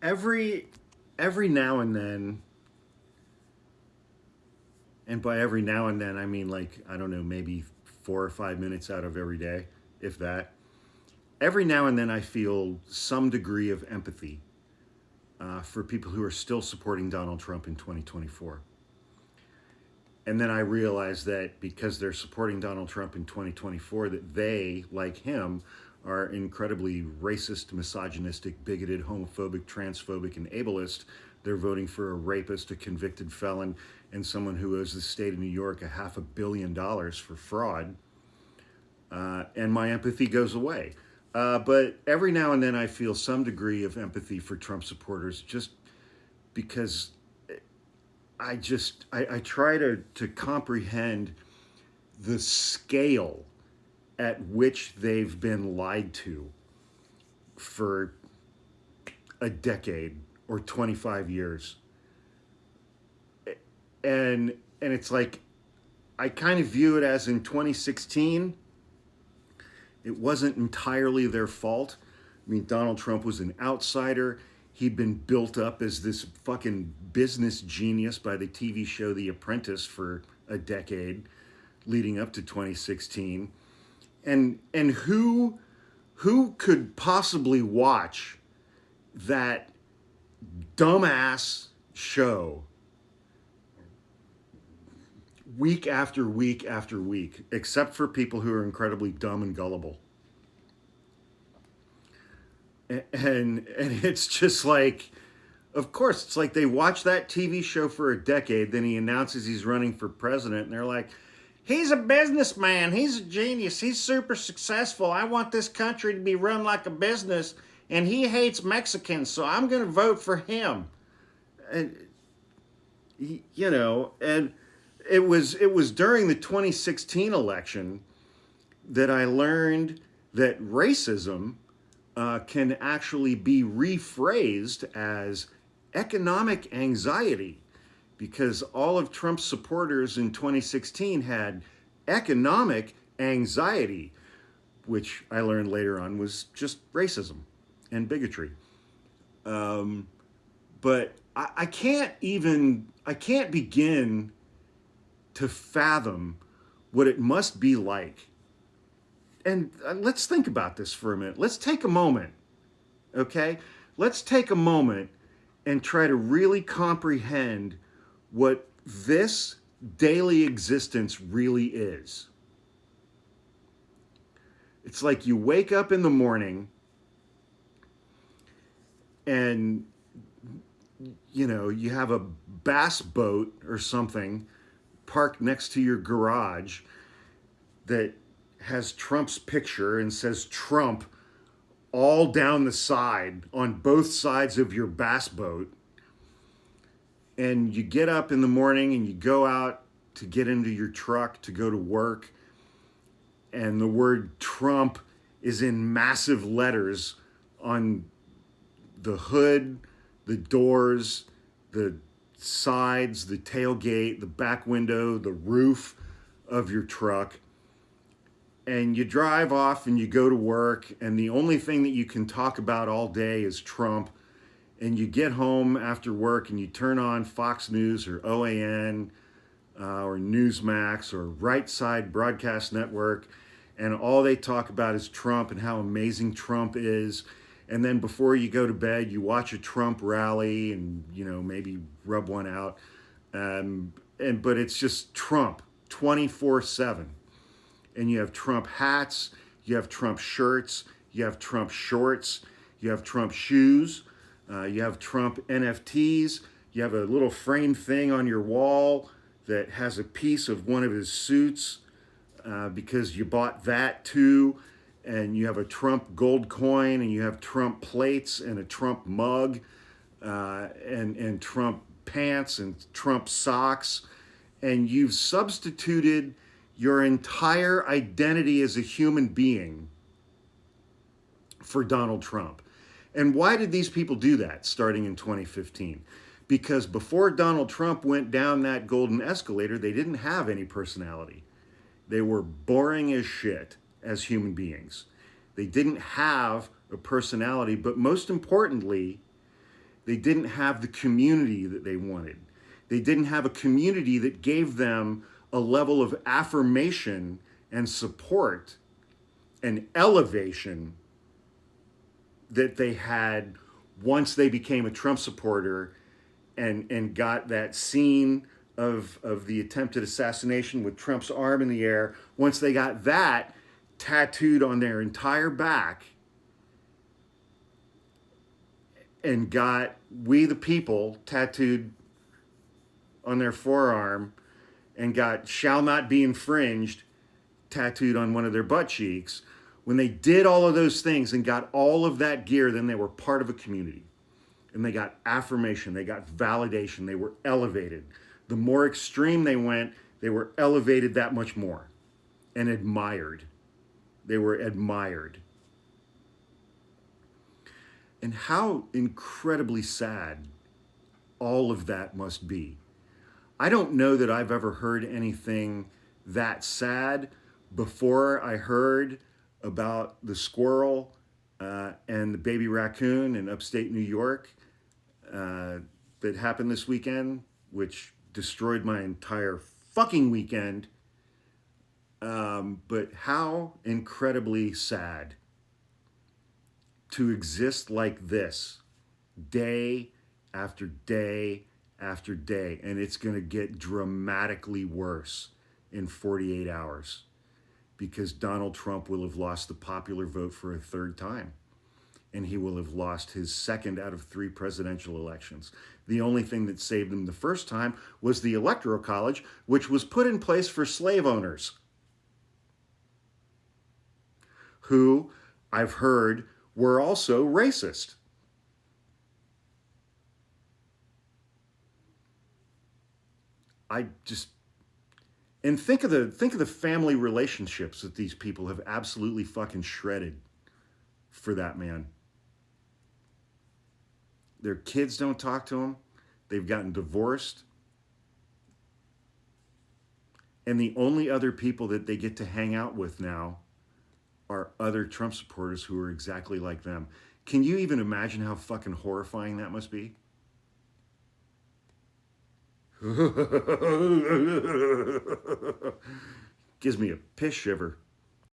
every every now and then, and by every now and then I mean, like, I don't know, maybe 4 or 5 minutes out of every day, if that. Every now and then I feel some degree of empathy for people who are still supporting Donald Trump in 2024. And then I realize that because they're supporting Donald Trump in 2024, that they, like him, are incredibly racist, misogynistic, bigoted, homophobic, transphobic, and ableist. They're voting for a rapist, a convicted felon, and someone who owes the state of New York $500 million for fraud. And my empathy goes away. But every now and then I feel some degree of empathy for Trump supporters, just because I try to comprehend the scale at which they've been lied to for a decade or 25 years. And it's like, I kind of view it as, in 2016, it wasn't entirely their fault. I mean, Donald Trump was an outsider. He'd been built up as this fucking business genius by the TV show The Apprentice for a decade leading up to 2016. And who could possibly watch that dumbass show week after week after week, except for people who are incredibly dumb and gullible? And it's just like, of course, it's like they watch that TV show for a decade, then he announces he's running for president, and they're like, he's a businessman, he's a genius, he's super successful. I want this country to be run like a business, and he hates Mexicans, so I'm going to vote for him. And and it was during the 2016 election that I learned that racism can actually be rephrased as economic anxiety, because all of Trump's supporters in 2016 had economic anxiety, which I learned later on was just racism and bigotry. But I can't begin to fathom what it must be like. And let's think about this for a minute. Let's take a moment, okay? Let's take a moment and try to really comprehend what this daily existence really is. It's like you wake up in the morning and you have a bass boat or something parked next to your garage that has Trump's picture and says Trump all down the side on both sides of your bass boat. And you get up in the morning and you go out to get into your truck to go to work, and the word Trump is in massive letters on the hood, the doors, the sides, the tailgate, the back window, the roof of your truck. And you drive off and you go to work, and the only thing that you can talk about all day is Trump. And you get home after work and you turn on Fox News or OAN or Newsmax or Right Side Broadcast Network, and all they talk about is Trump and how amazing Trump is. And then before you go to bed, you watch a Trump rally and maybe rub one out. But it's just Trump 24/7. And you have Trump hats, you have Trump shirts, you have Trump shorts, you have Trump shoes, you have Trump NFTs, you have a little frame thing on your wall that has a piece of one of his suits because you bought that too. And you have a Trump gold coin, and you have Trump plates and a Trump mug, and Trump pants and Trump socks. And you've substituted your entire identity as a human being for Donald Trump. And why did these people do that starting in 2015? Because before Donald Trump went down that golden escalator, they didn't have any personality. They were boring as shit as human beings. They didn't have a personality, but most importantly, They didn't have the community that they wanted. They didn't have a community that gave them a level of affirmation and support and elevation that they had once they became a Trump supporter and got that scene of the attempted assassination with Trump's arm in the air. Once they got that tattooed on their entire back and got "We the People" tattooed on their forearm and got "Shall not be infringed" tattooed on one of their butt cheeks, when they did all of those things and got all of that gear, then they were part of a community. And they got affirmation, they got validation, they were elevated. The more extreme they went, they were elevated that much more and admired. They were admired. And how incredibly sad all of that must be. I don't know that I've ever heard anything that sad before I heard about the squirrel and the baby raccoon in upstate New York that happened this weekend, which destroyed my entire fucking weekend. But how incredibly sad to exist like this day after day after day. And it's going to get dramatically worse in 48 hours because Donald Trump will have lost the popular vote for a third time. And he will have lost his second out of 3 presidential elections. The only thing that saved him the first time was the Electoral College, which was put in place for slave owners, who I've heard were also racist. And think of the family relationships that these people have absolutely fucking shredded for that man. Their kids don't talk to him. They've gotten divorced. And the only other people that they get to hang out with now are other Trump supporters who are exactly like them. Can you even imagine how fucking horrifying that must be? Gives me a piss shiver.